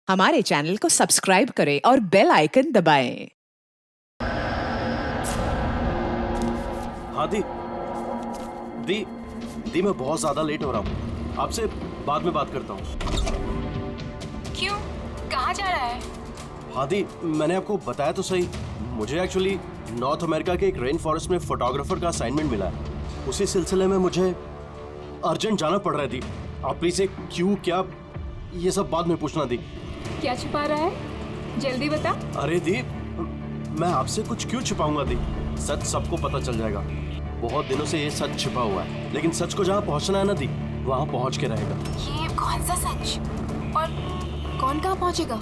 हमारे चैनल को सब्सक्राइब करें और बेल आइकन दबाएं। हाँ दी, मैं बहुत ज्यादा लेट हो रहा हूँ। आपसे बाद में बात करता हूँ। क्यों? कहाँ जा रहा है? हाँ दी, मैंने आपको बताया तो सही, मुझे एक्चुअली नॉर्थ अमेरिका के एक रेन फॉरेस्ट में फोटोग्राफर का असाइनमेंट मिला है। उसी सिलसिले में मुझे अर्जेंट जाना पड़ रहा है दी। आप प्लीज क्यों क्या ये सब बाद में पूछना दी। क्या छुपा रहा है? जल्दी बता। अरे दी, मैं आपसे कुछ क्यों छुपाऊंगा दी, सच सबको पता चल जाएगा। बहुत दिनों से ये सच छिपा हुआ है, लेकिन सच को जहाँ पहुँचना है ना दी, वहाँ पहुँच के रहेगा। ये कौन सा सच? और कौन कहाँ पहुँचेगा?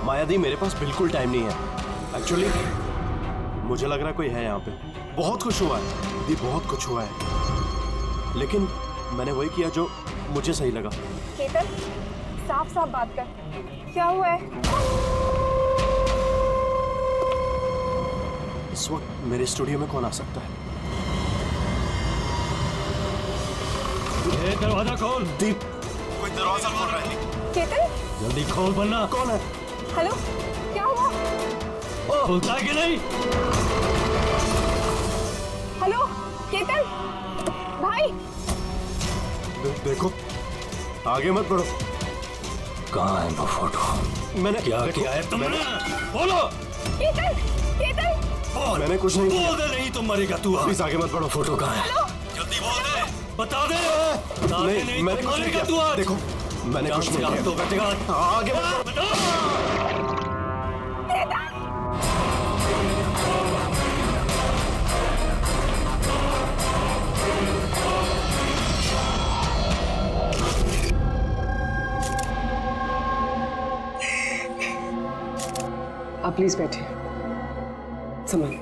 माया दी, मेरे पास बिल्कुल टाइम नहीं है। एक्चुअली मुझे लग रहा है कोई है यहाँ पे। बहुत कुछ हुआ है दी, बहुत कुछ हुआ है, लेकिन मैंने वही किया जो मुझे सही लगा। केतन, साफ साफ बात कर, क्या हुआ है? इस वक्त मेरे स्टूडियो में कौन आ सकता है? ये दरवाजा खोल। दीप, कोई दरवाजा खोल रहा है। केतन, जल्दी खोल वरना। कौन है? हेलो, क्या हुआ? खुलता है कि नहीं? हेलो, केतन, भाई। देखो, आगे मत बढ़ो। कहाँ है वो फोटो? मैंने क्या किया है तुमने? बोलो। केतन, केतन, बोल। मैंने कुछ नहीं किया। बोल दे, नहीं तो मरेगा तू। प्लीज आगे मत बढ़ो। फोटो कहाँ है? जल्दी बोल दे, बता दे। बता दे, नहीं मैंने तो कुछ नहीं मरेगा किया। तू आज। देखो, मैंने कुछ नहीं किया। तो बैठेगा। आगे मत बढ़ो। आप प्लीज बैठे, संभालिए।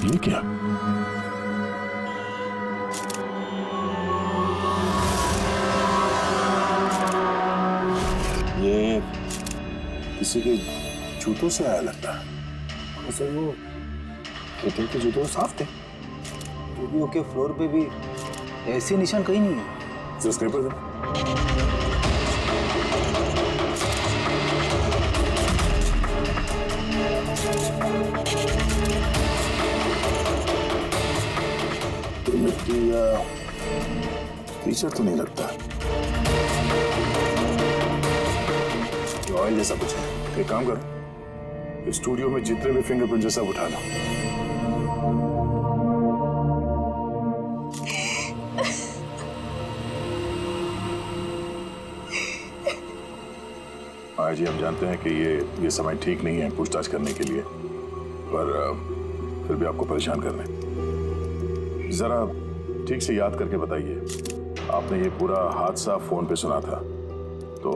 ये क्या? ये किसी के जूतों से आया लगता है। वैसे वो केतन के जूते साफ थे, स्टूडियो के फ्लोर पे भी ऐसे निशान कहीं नहीं है। जो स्क्रेपर था। तो मिट्टी या टीचर तो नहीं लगता, ये ऑयल जैसा कुछ है। एक काम करो, स्टूडियो में जितने भी फिंगरप्रिंट सब उठा लो। आज जी हम जानते हैं कि ये समय ठीक नहीं है पूछताछ करने के लिए, पर फिर भी आपको परेशान कर रहे हैं। जरा ठीक से याद करके बताइए, आपने ये पूरा हादसा फोन पे सुना था, तो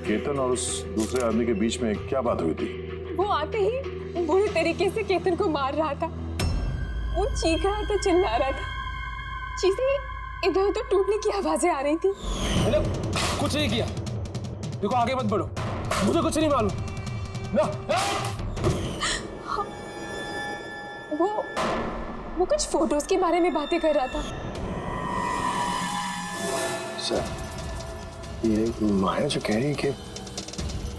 केतन और उस दूसरे आदमी के बीच में क्या बात हुई थी? वो आते ही बुरी तरीके से केतन को मार रहा था। वो चीख रहा था, चिल्ला रहा था, चीजें इधर उधर टूटने की आवाजें आ रही थी। मैंने कुछ नहीं किया। देखो, आगे मत बढ़ो, मुझे कुछ नहीं मालूम ना। वो कुछ फोटोज के बारे में बातें कर रहा था। सर, ये माया जो कह रही है कि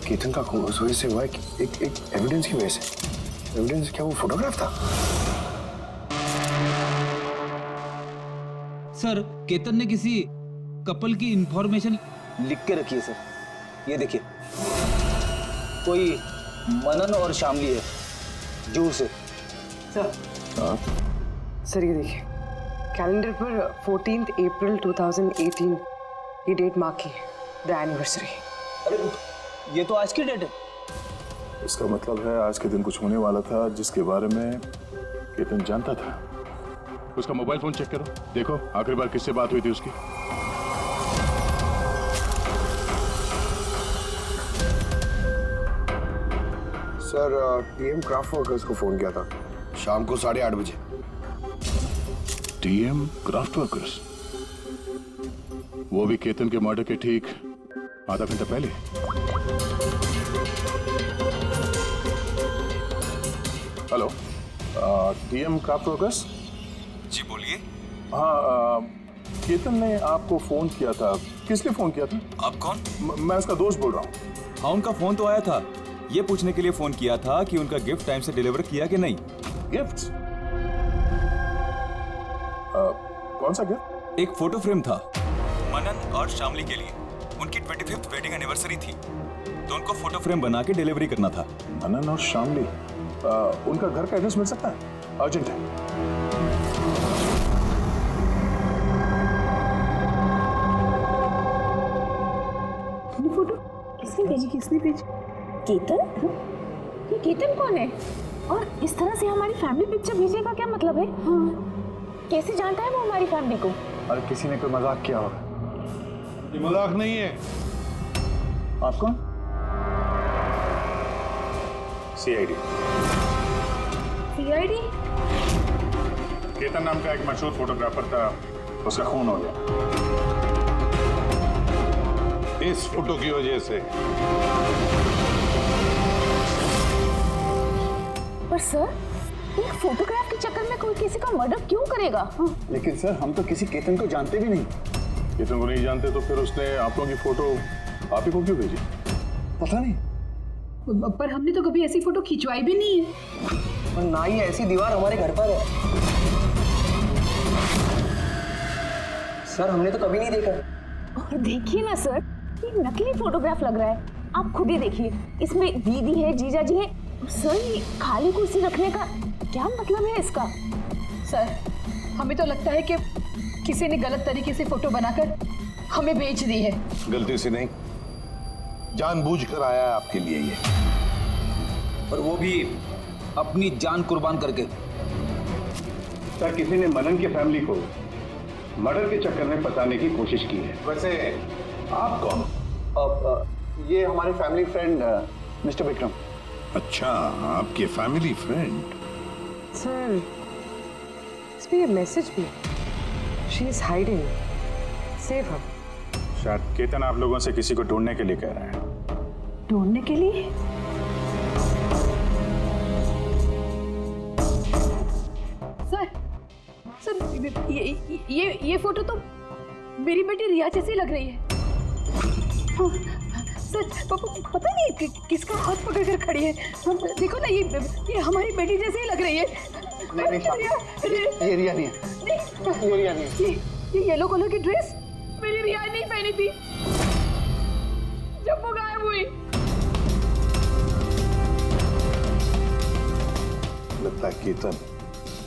केतन का उस वजह से हुआ है, एक एविडेंस की वजह से। एविडेंस क्या वो फोटोग्राफ था? सर, केतन ने किसी कपल की इंफॉर्मेशन लिख के रखिए सर, ये देखिए, कोई मनन और शामली है, जूहू से। सर, हाँ? सर ये देखिए, कैलेंडर पर 14 अप्रैल 2018 ये डेट मार्क की है, द एनिवर्सरी। अरे ये तो आज की डेट है। इसका मतलब है आज के दिन कुछ होने वाला था जिसके बारे में केतन जानता था। उसका मोबाइल फोन चेक करो, देखो आखिरी बार किससे बात हुई थी उसकी। सर टीएम क्राफ्ट वर्कर्स को फोन किया था शाम को 8:30 बजे। टीएम क्राफ्ट वर्कर्स, वो भी केतन के मर्डर के ठीक आधा घंटा पहले। हेलो, टीएम क्राफ्ट वर्कर्स जी बोलिए। हाँ, केतन ने आपको फोन किया था। किस लिए फोन किया था? आप कौन? मैं उसका दोस्त बोल रहा हूँ। हाँ, उनका फोन तो आया था। ये पूछने के लिए फोन किया था कि उनका गिफ्ट टाइम से डिलीवर किया कि नहीं। गिफ्ट? कौन सा गिफ्ट? एक फोटो फ्रेम था मनन और शामली के लिए। उनकी 25th वेडिंग एनिवर्सरी थी, तो उनको फोटो फ्रेम बना के डिलीवरी करना था। मनन और शामली, उनका घर का एड्रेस मिल सकता है? अर्जेंट है। फोटो किसने भेजी? केतन? ये केतन कौन है? और इस तरह से हमारी फैमिली पिक्चर भेजने का क्या मतलब है? कैसे जानता है वो हमारी फैमिली को? अरे किसी ने कोई मजाक किया होगा। ये मजाक नहीं है। आप कौन? सीआईडी। सीआईडी? केतन नाम का एक मशहूर फोटोग्राफर था, उसका खून हो गया इस फोटो की वजह से। पर सर, एक फोटोग्राफ के चक्कर में कोई किसी का मर्डर क्यों करेगा? लेकिन सर हम तो किसी केतन को जानते भी नहीं। केतन को नहीं जानते तो फिर उसने आप लोगों की फोटो आप ही को क्यों भेजी? पता नहीं। पर हमने तो कभी ऐसी फोटो खिंचवाई भी नहीं है। और ना ही ऐसी दीवार हमारे घर पर है। सर हमने तो कभी नहीं देखा। और देखिए ना सर, ये नकली फोटोग्राफ लग रहा है। आप खुद ही देखिए, इसमें दीदी है, जीजा जी है। सर, ये खाली कुर्सी रखने का क्या मतलब है इसका? सर, हमें तो लगता है कि किसी ने गलत तरीके से फोटो बनाकर हमें बेच दी है। गलती से नहीं, जानबूझकर आया है आपके लिए ये। और वो भी अपनी जान कुर्बान करके। सर, किसी ने मनन की फैमिली को मर्डर के चक्कर में फंसाने की कोशिश की है। वैसे आप कौन? ये हमारे फैमिली फ्रेंड मिस्टर विक्रम। अच्छा, आपके फैमिली फ्रेंड। सर, इसमें ये मैसेज भी, she is hiding, save her. शायद केतन आप लोगों से किसी को ढूंढने के लिए कह रहे हैं। ढूंढने के लिए? सर, ये फोटो तो मेरी बेटी रिया जैसी लग रही है। सर, पता नहीं किसका हाथ पकड़ कर खड़ी है। देखो ना, ये हमारी बेटी जैसी ही लग रही है। नहीं, ये रिया नहीं है। ये रिया नहीं है। ये येलो कलर की ड्रेस मेरी रिया नहीं पहनी थी जब वो गायब हुई। लगता है केतन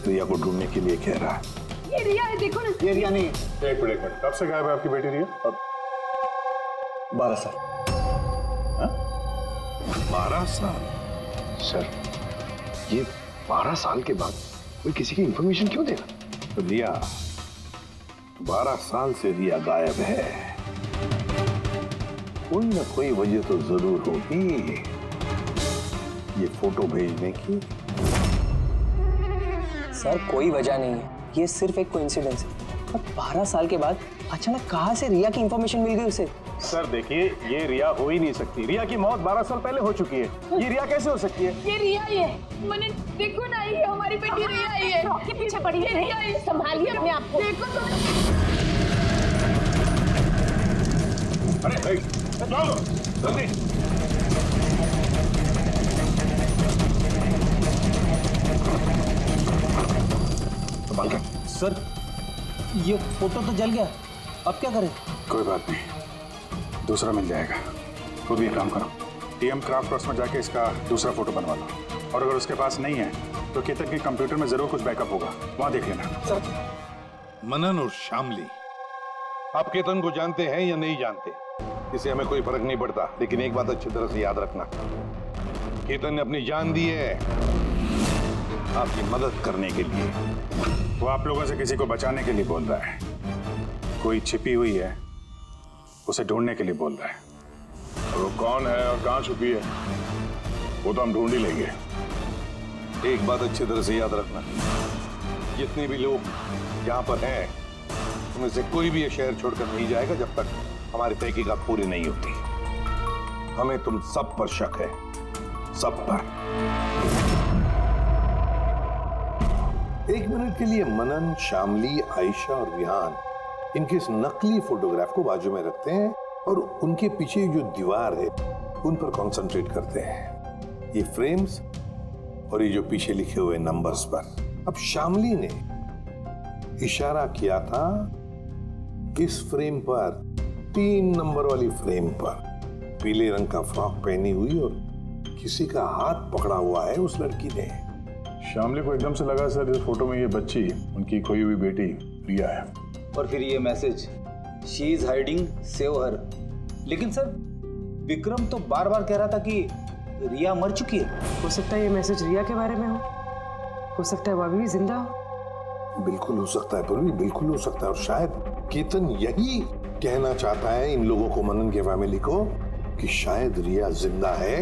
रिया को ढूंढने के लिए कह रहा है। ये रिया है, देखो ना। ये रिया नहीं है। एक मिनट, कब से गायब है आपकी बेटी रिया? 12 साल। 12 साल? सर, ये 12 साल के बाद कोई किसी की इंफॉर्मेशन क्यों देगा? तो रिया, 12 साल से रिया गायब है। कोई ना कोई वजह तो जरूर होगी ये फोटो भेजने की। सर कोई वजह नहीं है, ये सिर्फ एक कोइंसिडेंस है। पर 12 साल के बाद अचानक कहाँ से रिया की इंफॉर्मेशन मिल गई उसे? सर देखिए, ये रिया हो ही नहीं सकती। रिया की मौत 12 साल पहले हो चुकी है। ये रिया कैसे हो सकती है? ये रिया ही है। मैंने देखो ना, ये हमारी बेटी रिया ही है। आपके पीछे पड़ी है रिया ही। संभालिए अपने आप को। देखो तो। अरे चलो जल्दी। सर, ये फोटो तो जल गया, अब क्या करें? कोई बात नहीं, दूसरा मिल जाएगा। खुद भी काम करो, टीएम क्राफ्ट वर्क्स में जाके इसका दूसरा फोटो बनवा लो। और अगर उसके पास नहीं है तो केतन के कंप्यूटर में जरूर कुछ बैकअप होगा, वहां देख लेना। सर, मनन और शामली, आप केतन को जानते हैं या नहीं जानते, इससे हमें कोई फर्क नहीं पड़ता। लेकिन एक बात अच्छी तरह से याद रखना, केतन ने अपनी जान दी है आपकी मदद करने के लिए। वो आप लोगों से किसी को बचाने के लिए बोल रहा है। कोई छिपी हुई है, उसे ढूंढने के लिए बोल रहा है। और वो कौन है और कहां छुपी है वो तो हम ढूंढ ही लेंगे। एक बात अच्छी तरह से याद रखना, जितने भी लोग यहाँ पर हैं उनमें से कोई भी ये शहर छोड़कर नहीं जाएगा जब तक हमारी तहकीकात पूरी नहीं होती। हमें तुम सब पर शक है, सब पर। एक मिनट के लिए मनन, शामली, आयशा और विहान इनके इस नकली फोटोग्राफ को बाजू में रखते हैं और उनके पीछे जो दीवार है उन पर कंसंट्रेट करते हैं, ये फ्रेम्स और ये जो पीछे लिखे हुए नंबर्स पर। अब शामली ने इशारा किया था इस फ्रेम पर, 3 नंबर वाली फ्रेम पर, पीले रंग का फ्रॉक पहनी हुई और किसी का हाथ पकड़ा हुआ है उस लड़की ने। शामली को एकदम से लगा सर इस फोटो में ये बच्ची उनकी खोई हुई बेटी रिया है। और फिर ये message, she is hiding, save her. लेकिन सर विक्रम तो बार बार कह रहा था कि रिया मर चुकी है। हो सकता है ये मैसेज रिया के बारे में हो सकता है वो अभी भी जिंदा हो। बिल्कुल हो सकता है पूर्वी, बिल्कुल हो सकता है। और शायद केतन यही कहना चाहता है इन लोगों को, मनन के फैमिली को, कि शायद रिया जिंदा है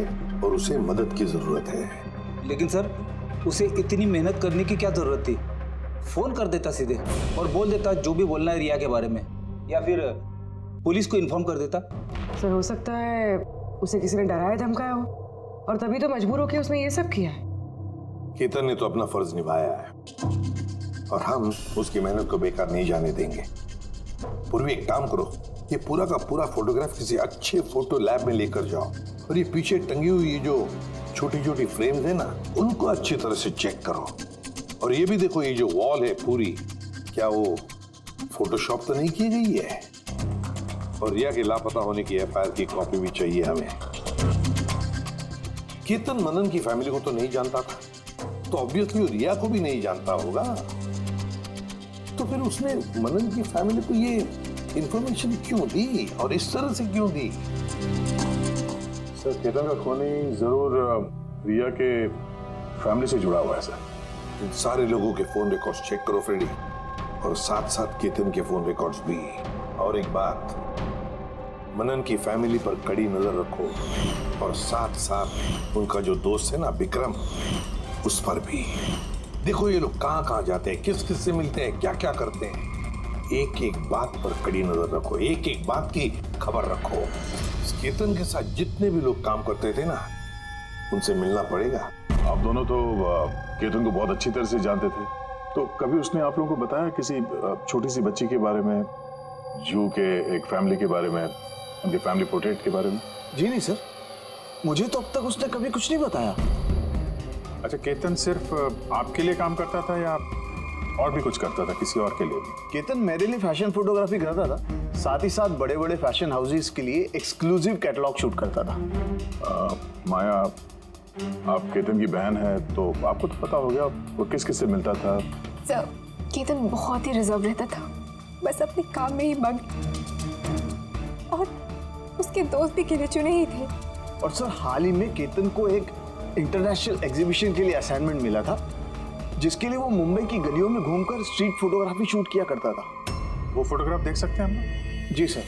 और उसे मदद की जरूरत है। लेकिन सर उसे इतनी मेहनत करने की क्या जरूरत थी? फोन कर देता सीधे और बोल देता जो भी बोलना है रिया के बारे में, या फिर पुलिस को इन्फॉर्म कर देता। सर हो सकता है उसे किसी ने डराया धमकाया हो और तभी तो मजबूर होकर उसने ये सब किया है। केतन ने तो अपना फर्ज निभाया है और हम उसकी मेहनत को बेकार नहीं जाने देंगे। पूर्वी एक काम करो, ये पूरा का पूरा फोटोग्राफ किसी अच्छे फोटो लैब में लेकर जाओ और ये पीछे टंगी हुई ये जो छोटी छोटी फ्रेम्स है ना, उनको अच्छी तरह से चेक करो। और ये भी देखो ये जो वॉल है पूरी, क्या वो फोटोशॉप तो नहीं की गई है? और रिया के लापता होने की एफआईआर की कॉपी भी चाहिए हमें। केतन मनन की फैमिली को तो नहीं जानता था, तो ऑब्वियसली रिया को भी नहीं जानता होगा, तो फिर उसने मनन की फैमिली को ये इंफॉर्मेशन क्यों दी और इस तरह से क्यों दी? सर केतन का खूनी जरूर रिया के फैमिली से जुड़ा हुआ है सर। इन सारे लोगों के फोन रिकॉर्ड्स चेक करो फ्रेडी, और साथ साथ केतन के फोन रिकॉर्ड्स भी। और एक बात, मनन की फैमिली पर कड़ी नजर रखो और साथ साथ उनका जो दोस्त है ना विक्रम, उस पर भी देखो ये लोग कहां कहां जाते हैं, किस किस से मिलते हैं, क्या क्या करते हैं। एक एक बात पर कड़ी नजर रखो, एक एक बात की खबर रखो। इस केतन के साथ जितने भी लोग काम करते थे ना, उनसे मिलना पड़ेगा। आप दोनों तो केतन को बहुत अच्छी तरह से जानते थे, तो कभी उसने आप लोगों को बताया किसी छोटी सी बच्ची के बारे में, जू के एक फैमिली के बारे में, उनके फैमिली पोर्ट्रेट के बारे में? जी नहीं सर, मुझे तो अब तक उसने कभी कुछ नहीं बताया। अच्छा, केतन सिर्फ आपके लिए काम करता था या और भी कुछ करता था किसी और के लिए? केतन मेरे लिए फैशन फोटोग्राफी करता था, साथ ही साथ बड़े बड़े फैशन हाउसेस के लिए एक्सक्लूसिव कैटलॉग शूट करता था। माया, आप केतन की बहन है तो आपको तो पता हो गया वो किस किस से मिलता था। सर केतन बहुत ही रिजर्व रहता था, बस अपने काम में ही मग्न, और उसके दोस्त भी गिने चुने ही थे। और सर हाल ही में केतन को एक इंटरनेशनल एग्जीबिशन के लिए असाइनमेंट मिला था, जिसके लिए वो मुंबई की गलियों में घूमकर स्ट्रीट फोटोग्राफी शूट किया करता था। वो फोटोग्राफ देख सकते हैं हम? जी सर।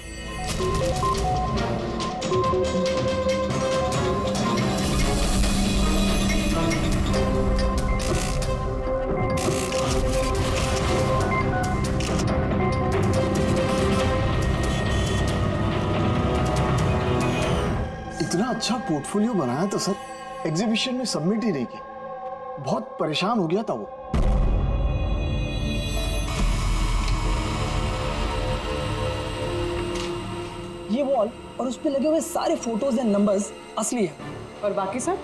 इतना अच्छा पोर्टफोलियो बनाया था सर, एग्जीबिशन में सबमिट ही नहीं किया। बहुत परेशान हो गया था वो। ये वॉल और उस पे लगे हुए सारे फोटोज एंड नंबर्स असली है। और बाकी सब?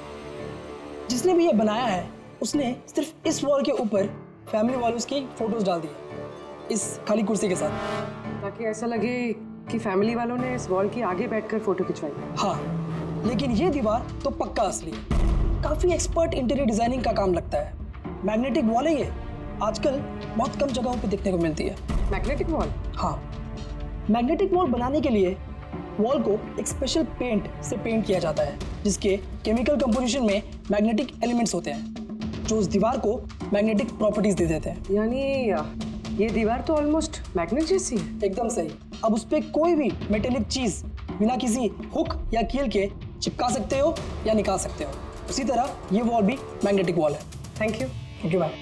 जिसने भी ये बनाया है उसने सिर्फ इस वॉल के ऊपर फैमिली वालों की फोटोज डाल दी इस खाली कुर्सी के साथ, ताकि ऐसा लगे कि फैमिली वालों ने इस वॉल के आगे बैठकर फोटो खिंचवाई। हाँ, लेकिन ये दीवार तो पक्का असली है। काफी एक्सपर्ट इंटीरियर डिजाइनिंग का काम लगता है। मैग्नेटिक वॉल है ये, आजकल बहुत कम जगहों पे देखने को मिलती है। Magnetic wall? हाँ, मैग्नेटिक वॉल बनाने के लिए वॉल को एक स्पेशल पेंट से पेंट किया जाता है, जिसके केमिकल कंपोजिशन में मैग्नेटिक एलिमेंट्स होते हैं जो उस दीवार को मैग्नेटिक प्रॉपर्टीज दे देते हैं। यानी ये दीवार तो ऑलमोस्ट मैग्नेट जैसी है। एकदम सही। अब उस पे कोई भी मेटेलिक चीज बिना किसी हुक या कील के चिपका सकते हो या निकाल सकते हो। उसी तरह ये वॉल भी मैग्नेटिक वॉल है। Thank you. Okay bye.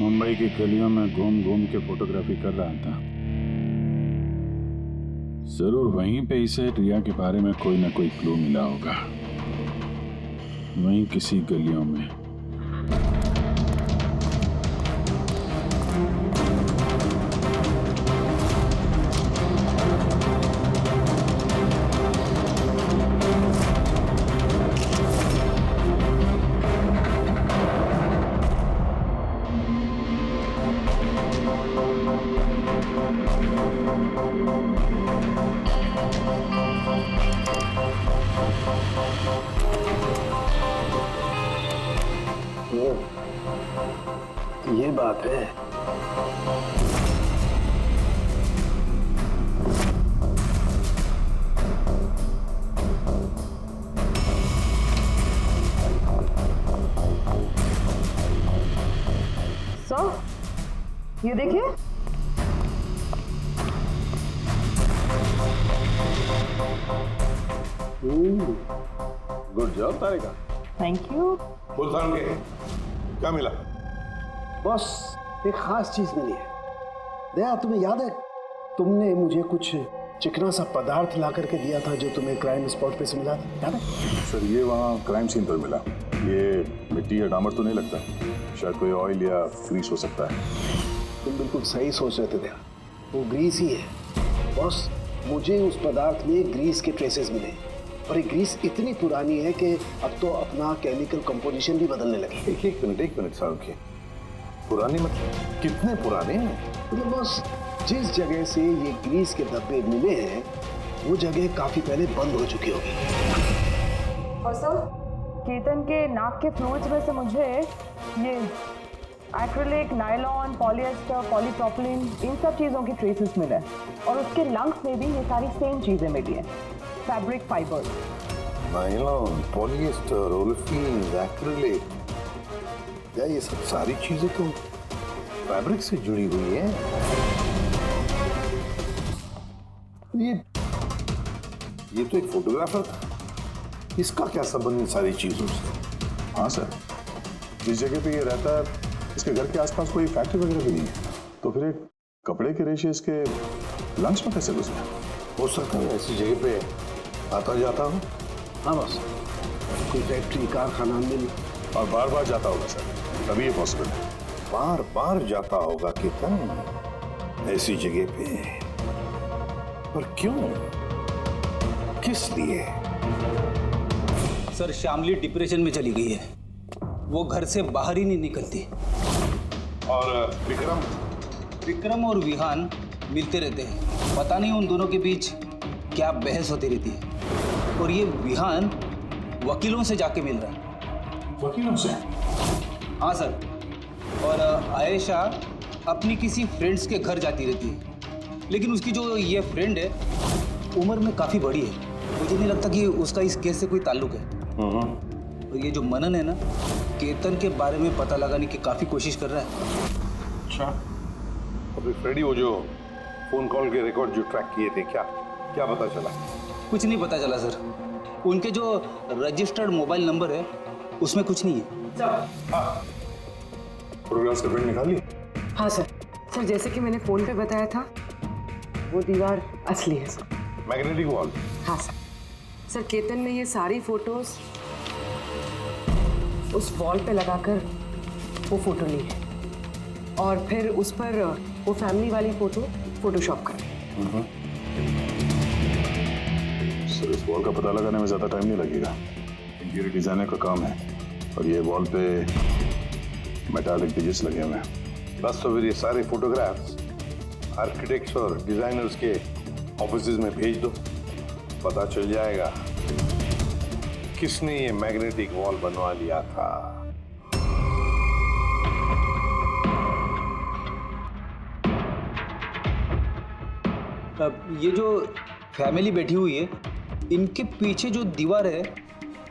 Mumbai की गलियों में घूम घूम के फोटोग्राफी कर रहा था। जरूर वहीं पे इसे रिया के बारे में कोई ना कोई क्लू मिला होगा, वहीं किसी गलियों में। ये बात है। सर ये देखिए, good job Tarika. Thank you. Full sound के क्या मिला? बॉस एक खास चीज मिली है। दया तुम्हें याद है, तुमने मुझे कुछ चिकना सा पदार्थ ला करके दिया था जो तुम्हें क्राइम स्पॉट पे से मिला था, याद है? सर ये वहाँ क्राइम सीन पर मिला। ये मिट्टी या डामर तो नहीं लगता, शायद कोई ऑयल या ग्रीस हो सकता है। तुम बिल्कुल सही सोच रहे थे दया, वो ग्रीस ही है। बॉस मुझे उस पदार्थ में ग्रीस के ट्रेसेस मिले, और ये ग्रीस इतनी पुरानी है कि अब तो अपना केमिकल कंपोजिशन भी बदलने लगी। एक मिनट साहब के पुरानी मतलब कितने पुराने हैं? मतलब बॉस जिस जगह से ये ग्रीस के धब्बे मिले हैं वो जगह काफी पहले बंद हो चुकी होगी। और सर केतन के नाक के फ्लूइड्स में से मुझे ये एक्रिलिक, नायलॉन, पॉलिएस्टर, पॉलीप्रोपिलीन, इन सब चीज़ों की ट्रेसेस मिले हैं। और उसके लंग्स में भी ये सारी सेम चीज़ें मिली हैं, fabric fibres. Nylon, polyester, olefin, acrylic, क्या ये सब सारी चीजें तो फैब्रिक से जुड़ी हुई हैं? ये तो एक फोटोग्राफर था, इसका क्या संबंध इन सारी चीजों से? हाँ सर, जिस जगह पे ये रहता है इसके घर के आसपास कोई फैक्ट्री वगैरह भी नहीं है, तो फिर एक कपड़े के रेशे इसके लंग्स में कैसे घुसे? हो सकता है ऐसी जगह पे आता जाता हो। हाँ बस कोई फैक्ट्री, कारखाना, मिल, और बार बार जाता होगा सर, तभी ये पॉसिबल है। बार बार जाता होगा केतन ऐसी जगह पे, पर क्यों, किस लिए? सर शामली डिप्रेशन में चली गई है, वो घर से बाहर ही नहीं निकलती। और विक्रम और विहान मिलते रहते हैं, पता नहीं उन दोनों के बीच क्या बहस होती रहती है। और ये विहान वकीलों से जाके मिल रहा है। वकीलों से? हाँ सर। और आयशा अपनी किसी फ्रेंड्स के घर जाती रहती है, लेकिन उसकी जो ये फ्रेंड है उम्र में काफ़ी बड़ी है, मुझे नहीं लगता कि उसका इस केस से कोई ताल्लुक है। और ये जो मनन है ना, केतन के बारे में पता लगाने की काफ़ी कोशिश कर रहा है। अच्छा, अभी फ्रेडी वो जो फोन कॉल के रिकॉर्ड जो ट्रैक किए थे, क्या पता चला? कुछ नहीं पता चला सर। उनके जो रजिस्टर्ड मोबाइल नंबर है उसमें कुछ नहीं है। फोटोग्राफ्स का प्रिंट निकाल ली? हाँ सर जैसे कि मैंने फोन पे बताया था, वो दीवार असली है सर। Magnetic wall? हाँ सर केतन ने ये सारी फोटोज उस वॉल पे लगाकर वो फोटो ली है, और फिर उस पर वो फैमिली वाली फोटो फोटोशॉप कर। सर इस वॉल का पता लगाने में ज्यादा टाइम नहीं लगेगा, इंटीरियर डिजाइनर का काम है, और ये वॉल पे मेटालिक डिजिट्स लगे हुए हैं। बस तो फिर ये सारे फोटोग्राफ्स आर्किटेक्ट्स और डिजाइनर्स के ऑफिसेज में भेज दो, पता चल जाएगा किसने ये मैग्नेटिक वॉल बनवा लिया था। अब ये जो फैमिली बैठी हुई है, इनके पीछे जो दीवार है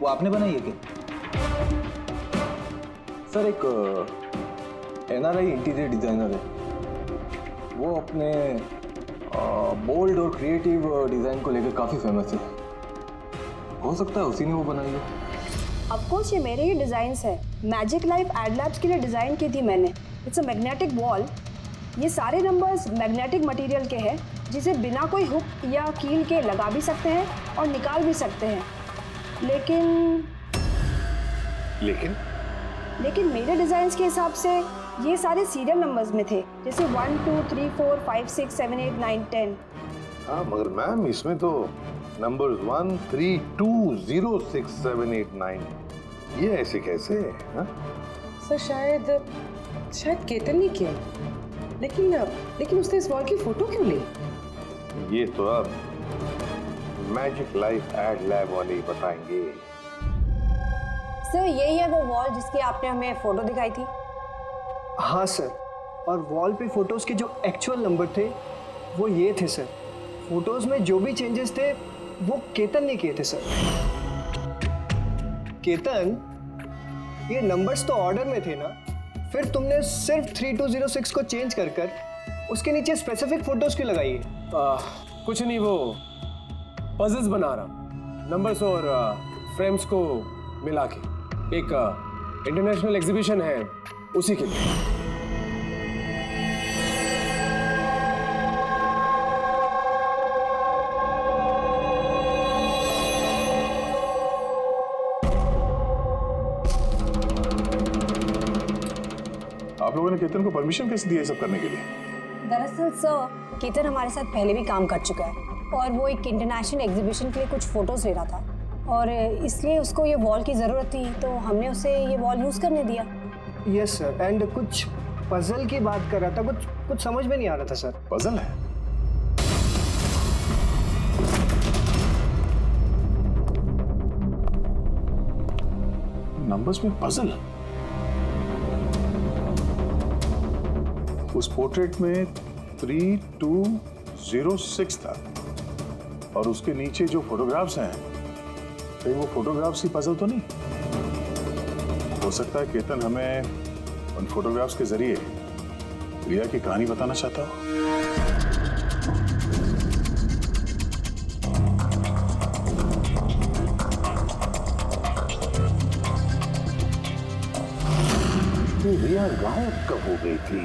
वो आपने बनाई है क्या? सर एक एनआरआई इंटीरियर डिजाइनर है, वो अपने बोल्ड और क्रिएटिव डिजाइन को लेकर काफी फेमस है। हो सकता है उसी ने वो बनाई है। ऑफ कोर्स ये मेरे ही डिज़ाइंस है। मैजिक लाइफ एड लैब्स के लिए डिज़ाइन की थी मैंने। It's a magnetic wall. ये सारे नंबर्स मैग्नेटिक मटेरियल के हैं जिसे बिना कोई हुक या कील के लगा भी सकते हैं और निकाल भी सकते हैं। लेकिन मेरे डिज़ाइंस के हिसाब से ये सारे सीरियल नंबर्स में थे, जैसे 1 2 3 4 5 6 7 8 9 10। हाँ मगर मैम इसमें तो नंबर्स 1 3 2 0 6 7 8 9 ये ऐसे कैसे? हाँ? सर शायद केतन ने किया, लेकिन उसने इस वॉल की फोटो क्यों ली? ये तो अब मैजिक लाइफ एड लैब वाले ही बताएंगे। सर यही है वो वॉल जिसकी आपने हमें फोटो दिखाई थी। हाँ सर, और वॉल पे फोटोज के जो एक्चुअल नंबर थे वो ये थे सर। फोटोज में जो भी चेंजेस थे वो केतन ने किए थे सर। केतन, ये नंबर्स तो ऑर्डर में थे ना, फिर तुमने सिर्फ 3206 को चेंज कर उसके नीचे स्पेसिफिक फोटोज क्यों लगाई है? कुछ नहीं, वो पजल्स बना रहा, नंबर्स और फ्रेम्स को मिला के एक इंटरनेशनल एग्जीबिशन है उसी के लिए। आप लोगों ने केतन को परमिशन कैसे दी है सब करने के लिए? दरअसल सर केतन हमारे साथ पहले भी काम कर चुका है और वो एक इंटरनेशनल एग्जीबिशन के लिए कुछ फोटोज ले रहा था और इसलिए उसको ये वॉल की ज़रूरत थी, तो हमने उसे ये वॉल यूज़ करने दिया। यस सर, एंड कुछ पजल की बात कर रहा था, कुछ समझ में नहीं आ रहा था सर। पजल है? नंबर्स में पजल? उस पोर्ट्रेट में 3206 था और उसके नीचे जो फोटोग्राफ्स हैं, कहीं वो फोटोग्राफ्स ही पजल तो नहीं? हो सकता है केतन हमें उन फोटोग्राफ्स के जरिए रिया की कहानी बताना चाहता हो। रिया गायब कब हो गई थी?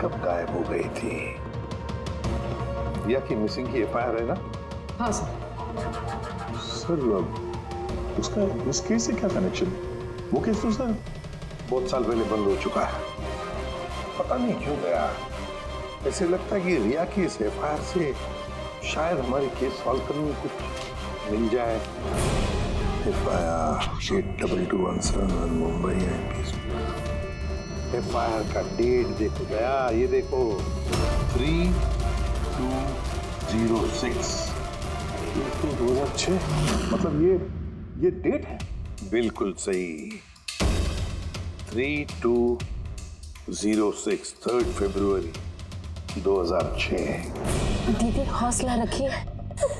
कब गायब हो गई थी? रिया की मिसिंग की एफआईआर है ना? हाँ सर। उसका इस केस से क्या कनेक्शन? वो केस तो सर बहुत साल पहले बंद हो चुका है, पता नहीं क्यों गया। ऐसे लगता है कि रिया की इस एफआईआर से शायद हमारी केस सॉल्व करने में कुछ मिल जाए। एफआईआर 8221 मुंबई एफआईआर का डेट देखो गया, ये देखो 3206 2006, मतलब ये डेट है? बिल्कुल सही, 3206 3 फरवरी 2006। दीदी हौसला रखिए।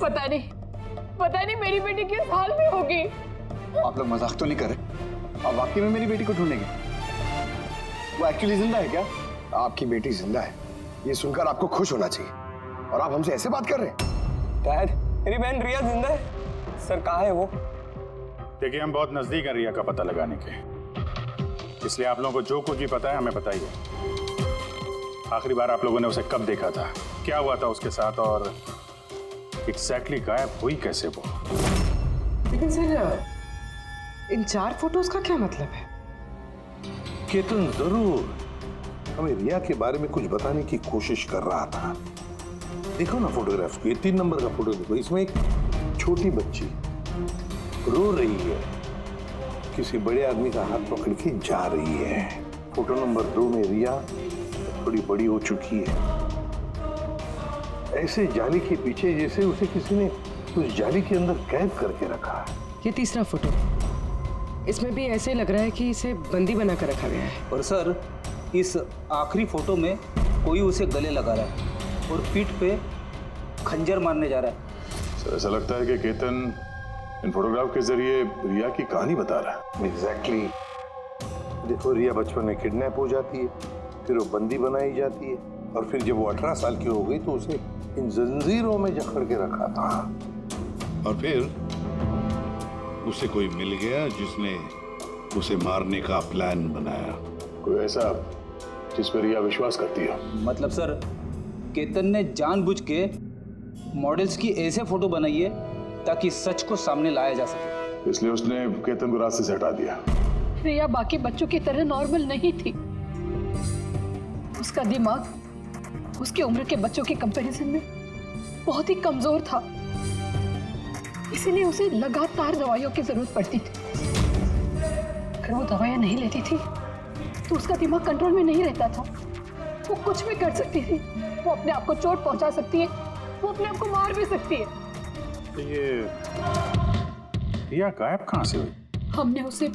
पता नहीं मेरी बेटी किस हाल में होगी। आप लोग मजाक तो नहीं कर रहे? आप वाकई में मेरी बेटी को ढूंढेंगे? वो एक्चुअली जिंदा है क्या? आपकी बेटी जिंदा है, ये सुनकर आपको खुश होना चाहिए, और आप हमसे ऐसे बात कर रहे हैं? डैड, मेरी बहन रिया जिंदा है। सर कहाँ है वो? देखिए, हम बहुत नजदीक हैं रिया का पता लगाने के, इसलिए आप लोगों को जो कुछ भी पता है हमें बताइए। आखिरी बार आप लोगों ने उसे कब देखा था, क्या हुआ था उसके साथ, और एग्जैक्टली गायब हुई कैसे वो? लेकिन सर इन 4 फोटोज का क्या मतलब है? केतन जरूर हमें रिया के बारे में कुछ बताने की कोशिश कर रहा था। देखो ना फोटोग्राफ को, ये 3 नंबर का फोटो देखो, इसमें एक छोटी बच्ची रो रही है, किसी बड़े आदमी का हाथ पकड़ के जा रही है। फोटो नंबर 2 में रिया थोड़ी बड़ी हो चुकी है, ऐसे जाली के पीछे जैसे उसे किसी ने उस जाली के अंदर कैद करके रखा है। ये तीसरा फोटो, इसमें भी ऐसे लग रहा है कि इसे बंदी बना कर रखा गया है। और सर इस आखिरी फोटो में कोई उसे गले लगा रहा है और पीठ पे खंजर मारने जा रहा है। सर ऐसा लगता है कि केतन इन फोटोग्राफ के जरिए रिया की कहानी बता रहा है। एग्जैक्टली। देखो, रिया बचपन में किडनैप हो जाती है, फिर वो बंदी बनाई जाती है, और फिर जब वो 18 साल की हो गई तो उसे इन जंजीरों में जकड़ के रखा था, और फिर उसे कोई मिल गया जिसने उसे मारने का प्लान बनाया। कोई ऐसा जिस पर रिया विश्वास करती है? मतलब सर, केतन ने जानबूझ के मॉडल्स की ऐसे फोटो बनाई है ताकि सच को सामने लाया जा सके। इसलिए उसने केतन को रास्ते से हटा दिया। रिया बाकी बच्चों की तरह नॉर्मल नहीं थी। उसका दिमाग उसकी उम्र के बच्चों के कंपैरिजन में बहुत ही कमजोर था, इसीलिए उसे लगातार दवाइयों की जरूरत पड़ती थी। अगर वो दवाइयां नहीं लेती थी तो उसका दिमाग कंट्रोल में नहीं रहता था। वो कुछ भी कर सकती थी, वो अपने आप को चोट पहुंचा सकती है, वो अपने आप को मार भी सकती है। तो ये रिया गायब कहाँ से हुई? हमने उसे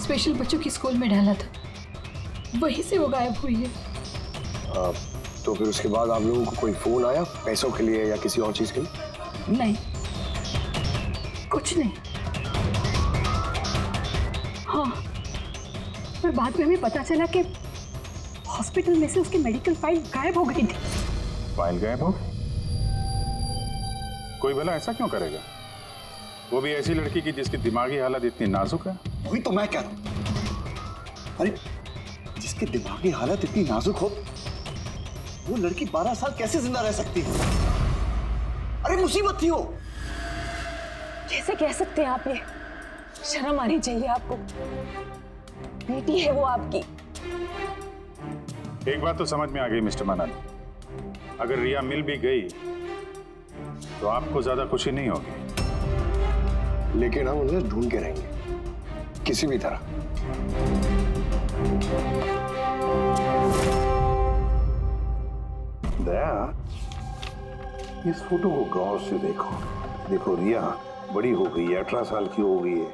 स्पेशल बच्चों की स्कूल में डाला था, वहीं से वो गायब हुई है। तो फिर उसके बाद आप लोगों को कोई फोन आया पैसों के लिए या किसी और चीज के लिए? नहीं, कुछ नहीं। हाँ, पर बाद में हमें पता चला कि हॉस्पिटल में से उसकी मेडिकल फाइल गायब हो गई थी। फाइल गायब हो गई? कोई भला ऐसा क्यों करेगा? वो भी ऐसी लड़की की जिसकी दिमागी हालत इतनी नाजुक है। वही तो मैं कह रहा हूं। अरे जिसकी दिमागी हालत इतनी नाजुक हो, वो लड़की 12 साल कैसे जिंदा रह सकती है? अरे मुसीबत थी वो। कैसे कह सकते हैं आप ये? शर्म आनी चाहिए आपको। बेटी है वो आपकी। एक बात तो समझ में आ गई मिस्टर मनन, अगर रिया मिल भी गई तो आपको ज्यादा खुशी नहीं होगी। लेकिन हम उन्हें ढूंढ के रहेंगे किसी भी तरह। दया, इस फोटो को गौर से देखो। देखो रिया बड़ी हो गई है, 18 साल की हो गई है,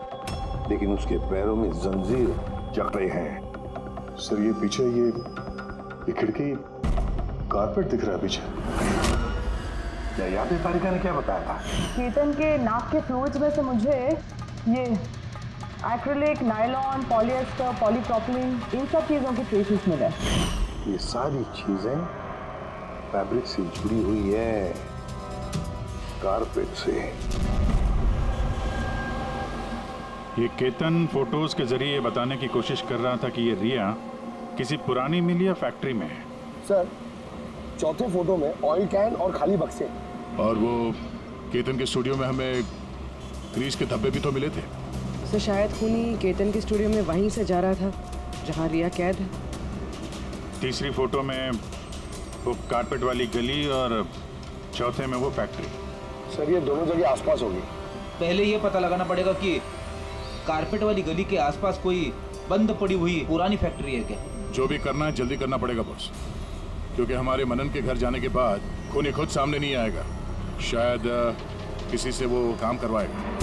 लेकिन उसके पैरों में जंजीर जकड़े हैं। सर ये पीछे ये खिड़की कारपेट दिख रहा है पीछे। याद है तारिका ने क्या बताया था? केतन के नाक के फ्लूइड्स में से मुझे ये एक्रिलिक, नायलॉन, पॉलिएस्टर, पॉलीप्रोपिलीन, इन सब चीजों के ट्रेसेस मिले। ये सारी चीजें फैब्रिक से जुड़ी हुई है, कारपेट से। ये केतन फोटोज के जरिए ये बताने की कोशिश कर रहा था कि ये रिया किसी पुरानी मिल या फैक्ट्री में है। सर, चौथे फोटो में ऑयल कैन और खाली बक्से। और वो केतन के स्टूडियो में हमें ग्रीस के धब्बे भी तो मिले थे। तो शायद खूनी केतन के स्टूडियो में वहीं से जा रहा था जहां रिया कैद है। तीसरी फोटो में वो कारपेट वाली गली और चौथे में वो फैक्ट्री। सर ये दोनों जगह आसपास होगी। पहले ये पता लगाना पड़ेगा कि कारपेट वाली गली के आसपास कोई बंद पड़ी हुई पुरानी फैक्ट्री है क्या? जो भी करना है जल्दी करना पड़ेगा बॉस, क्योंकि हमारे मनन के घर जाने के बाद खूनी खुद सामने नहीं आएगा। शायद किसी से वो काम करवाएगा।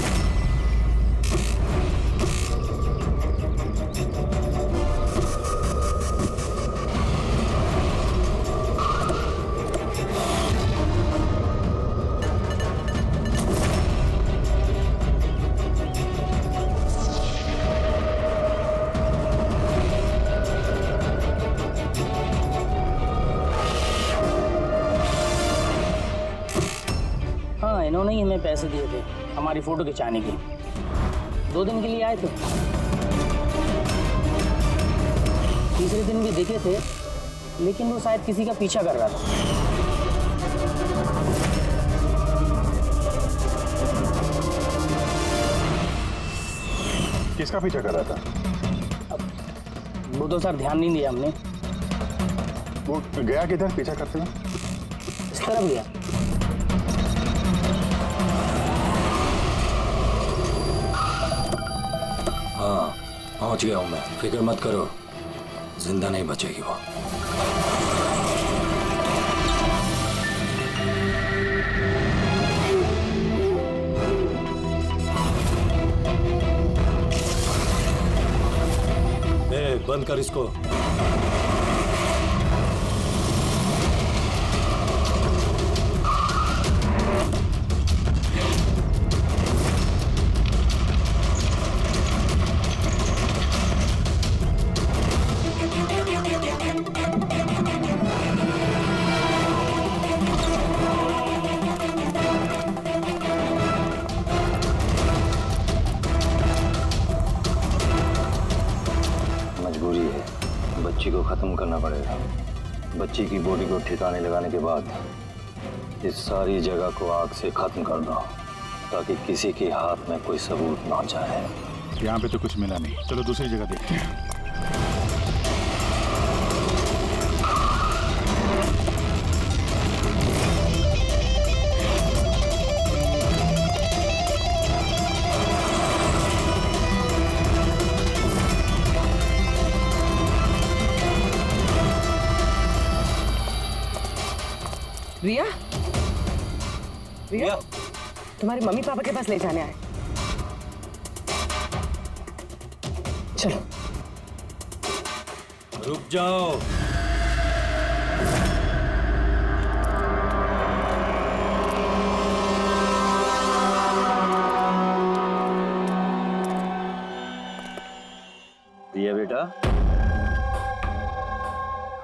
इन्होंने ही हमें पैसे दिए थे हमारी फोटो खिंचाने के। 2 दिन के लिए आए थे, तीसरे दिन भी दिखे थे, लेकिन वो शायद किसी का पीछा कर रहा था। किसका पीछा कर रहा था? वो तो सर ध्यान नहीं दिया हमने। वो गया किधर पीछा करते हुए? इस तरफ गया। हाँ पहुंच गया हूं मैं, फिक्र मत करो, जिंदा नहीं बचेगी वो। बंद कर इसको। मजबूरी है, बच्ची को खत्म करना पड़ेगा। बच्ची की बॉडी को ठिकाने लगाने के बाद इस सारी जगह को आग से खत्म कर दो, ताकि किसी के हाथ में कोई सबूत ना जाए। यहाँ पे तो कुछ मिला नहीं, चलो दूसरी जगह देखते हैं। रिया, रिया, तुम्हारे मम्मी पापा के पास ले जाने आए। चलो। रुक जाओ। रिया बेटा,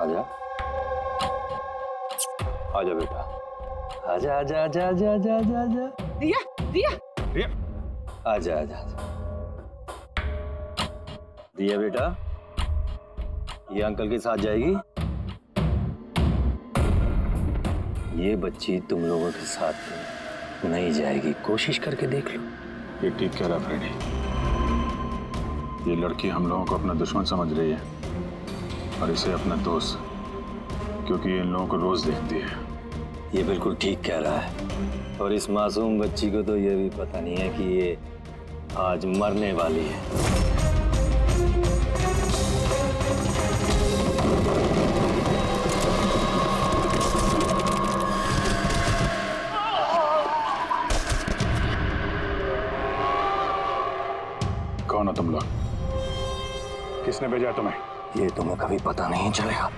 आजा आजा बेटा, आजा आजा आजा आजा आजा आजा आजा। रिया, रिया, रिया, आजा आजा आजा। रिया बेटा, ये अंकल के साथ जाएगी। ये बच्ची तुम लोगों के साथ नहीं जाएगी, कोशिश करके देख लो। ये ठीक कह रहा फ्रेडी, ये लड़की हम लोगों को अपना दुश्मन समझ रही है और इसे अपना दोस्त, क्योंकि ये इन लोगों को रोज देखती है। ये बिल्कुल ठीक कह रहा है, और इस मासूम बच्ची को तो ये भी पता नहीं है कि ये आज मरने वाली है। कौन हो तुम लोग? किसने भेजा तुम्हें? ये तुम्हें कभी पता नहीं चलेगा।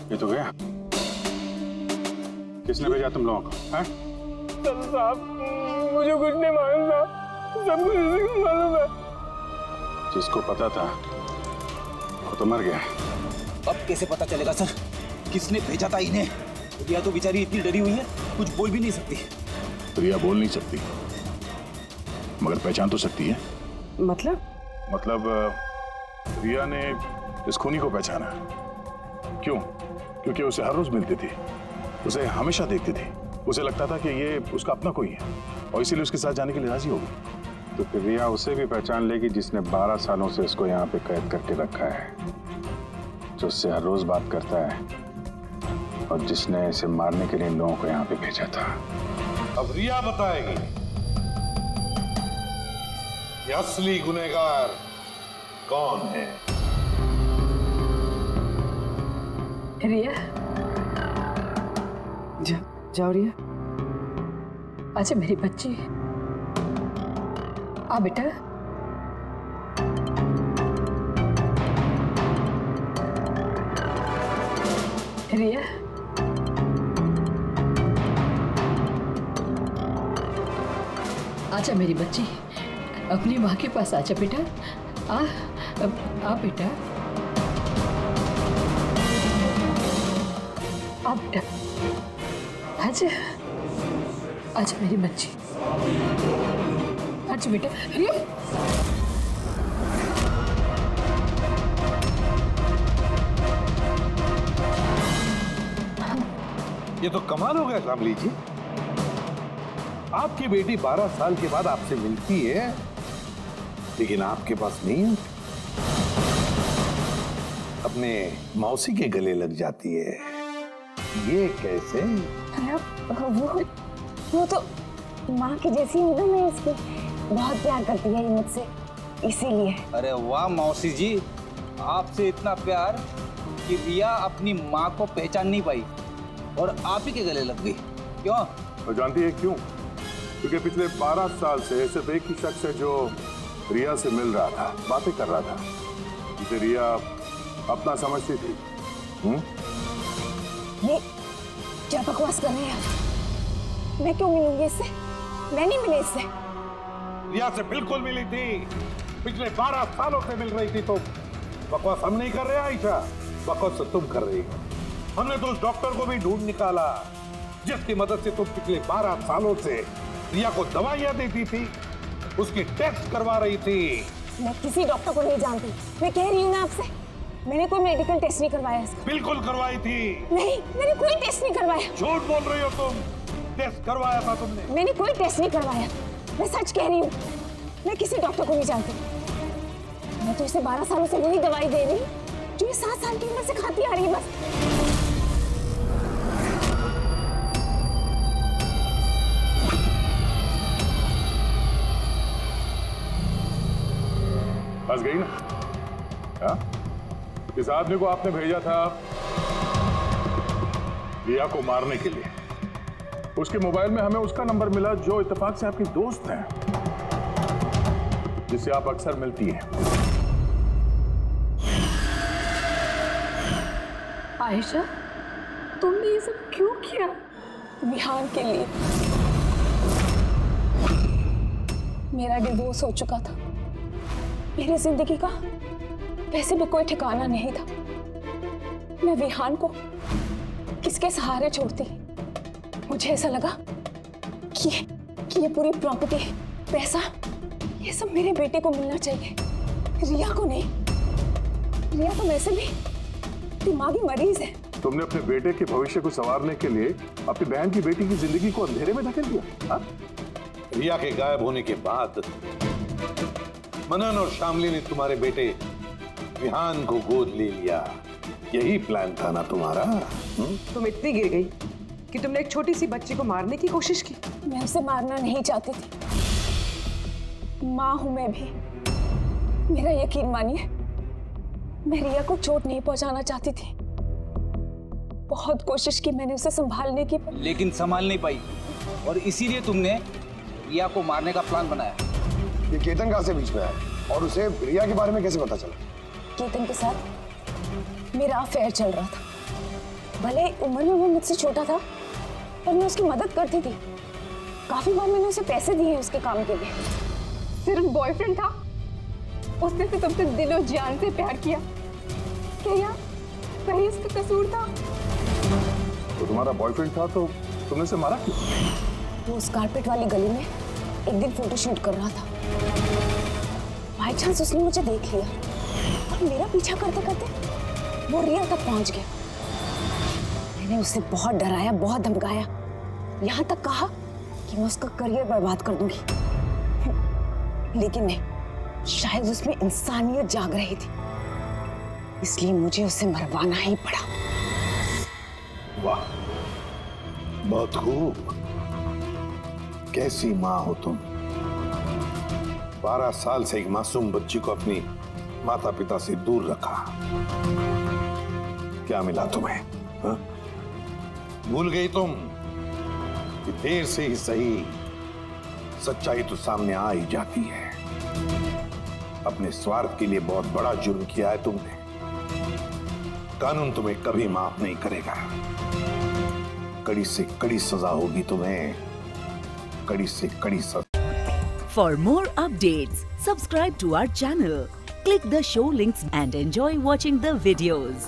ये तो गया। किसने भेजा तुम लोगों को? हैं? साहब, मुझे कुछ नहीं मालूम था, सब कुछ इसी को मालूम है। जिसको पता था वो तो मर गया। अब कैसे पता चलेगा सर किसने भेजा था इन्हें? रिया तो बेचारी इतनी डरी हुई है, कुछ बोल भी नहीं सकती। रिया बोल नहीं सकती, मगर पहचान तो सकती है। मतलब रिया ने इस खूनी को पहचाना। क्यों? क्योंकि उसे हर रोज मिलती थी, उसे हमेशा देखती थी, उसे लगता था कि ये उसका अपना कोई है और इसीलिए उसके साथ जाने के लिए राजी हो गई। तो फिर रिया उसे भी पहचान लेगी जिसने 12 सालों से इसको यहाँ पे कैद करके रखा है, जो उससे हर रोज बात करता है और जिसने इसे मारने के लिए इन लोगों को यहाँ पे भेजा था। अब रिया बताएगी कि असली गुनहगार कौन है। रिया, जाओ रिया। अच्छा मेरी बच्ची, आ बेटा। रिया, आजा मेरी बच्ची, अपनी माँ के पास आजा बेटा। आ बेटा, आ बेटा, आजा आजा मेरी बच्ची, आजा बेटा। रिया, ये तो कमाल हो गया शामली जी, आपकी बेटी 12 साल के बाद आपसे मिलती है लेकिन आपके पास नहीं है, अपने मौसी के गले लग जाती है। ये कैसे? वो तो माँ की जैसी हूँ ना मैं इसकी, बहुत प्यार करती है ये मुझसे, इसीलिए। अरे वाह मौसी जी, आपसे इतना प्यार कि रिया अपनी माँ को पहचान नहीं पाई और आप ही के गले लग गई। क्यों? और जानती है क्यों? क्योंकि पिछले 12 साल से सिर्फ एक ही शख्स है जो रिया से मिल रहा था, बातें कर रहा था, जिसे रिया अपना समझती थी। ये क्या बकवास कर रहे हैं? मैं क्यों मिलूंगी इससे? मैं नहीं मिली इससे। रिया से बिल्कुल मिली थी। पिछले 12 सालों से मिल रही थी तुम। बकवास हम नहीं कर रहे आयशा, बकवास तो तुम कर रही हो। हमने तो उस डॉक्टर को भी ढूंढ निकाला जिसकी मदद से तुम पिछले 12 सालों से रिया को दवाइयां देती थी, उसकी टेस्ट करवा रही थी। मैं किसी डॉक्टर को नहीं जानती। मैं कह रही हूँ ना आपसे, मैंने कोई मेडिकल टेस्ट नहीं करवाया इसका। बिल्कुल करवाई थी। नहीं, मैंने कोई टेस्ट नहीं करवाया। झूठ बोल रही हो तुम। टेस्ट करवाया था तुमने। मैंने कोई टेस्ट नहीं करवाया। मैं सच कह रही हूँ। मैं किसी डॉक्टर को नहीं जानती। मैं तो इसे 12 सालों से वही दवाई दे रही हूँ जो ये 7 साल की उम्र से खाती आ रही है बस। फंस गई ना? हाँ? इस आदमी को आपने भेजा था रिया को मारने के लिए। उसके मोबाइल में हमें उसका नंबर मिला जो इत्तेफाक से आपकी दोस्त है, जिससे आप अक्सर मिलती हैं। आयशा, तुमने ये सब क्यों किया? विहान के लिए। मेरा डिवोर्स हो चुका था। मेरी जिंदगी का वैसे भी कोई ठिकाना नहीं था। मैं विहान को किसके सहारे छोड़ती? मुझे ऐसा लगा कि ये पूरी प्रॉपर्टी, पैसा, ये सब मेरे बेटे को मिलना चाहिए, रिया को नहीं। रिया तो वैसे भी दिमागी मरीज है। तुमने अपने बेटे के भविष्य को संवारने के लिए अपनी बहन की बेटी की जिंदगी को अंधेरे में धकेल दिया। हाँ? रिया के गायब होने के बाद मनन और शामली ने तुम्हारे बेटे विहान को गोद ले लिया। यही प्लान था ना तुम्हारा? तुम इतनी गिर गई कि तुमने एक छोटी सी बच्ची को मारने की कोशिश की। मैं उसे मारना नहीं चाहती थी। माँ हूं मैं भी। मेरा यकीन मानिए, मैं रिया को चोट नहीं पहुंचाना चाहती थी। बहुत कोशिश की मैंने उसे संभालने की, लेकिन संभाल नहीं पाई और इसीलिए तुमने रिया को मारने का प्लान बनाया। ये केतन कहाँ से बीच में आया और उसे रिया के बारे में कैसे पता चला? केतन के साथ मेरा अफेयर चल रहा था। भले उम्र में वो मुझसे छोटा था, पर मैं उसकी मदद करती थी। काफी बार मैंने उसे पैसे दिए उसके काम के लिए। सिर्फ बॉयफ्रेंड था? उसने तो तुमसे दिलो जान से प्यार किया। क्या वही उसका कसूर था? तो तुम्हारा बॉयफ्रेंड था तो तुमने उसे मारा क्यों? वो उस कारपेट वाली गली में एक दिन फोटोशूट कर रहा था। बाय चांस उसने मुझे देख लिया और मेरा पीछा करते करते वो रिया तक पहुंच गया। मैंने उसे बहुत डराया, बहुत धमकाया, यहाँ तक कहा कि मैं उसका करियर बर्बाद कर दूंगी। लेकिन नहीं, शायद उसमें इंसानियत जाग रही थी, इसलिए मुझे उसे मरवाना ही पड़ा। वाह, बहुत खूब। कैसी माँ हो तुम। 12 साल से एक मासूम बच्ची को अपनी माता पिता से दूर रखा। क्या मिला तुम्हें? हा? भूल गई तुम कि देर से ही सही सच्चाई तो सामने आ ही जाती है। अपने स्वार्थ के लिए बहुत बड़ा जुर्म किया है तुमने। कानून तुम्हें कभी माफ नहीं करेगा। कड़ी से कड़ी सजा होगी तुम्हें, कड़ी से कड़ी सजा। For more updates, subscribe to our channel, click the show links and enjoy watching the videos.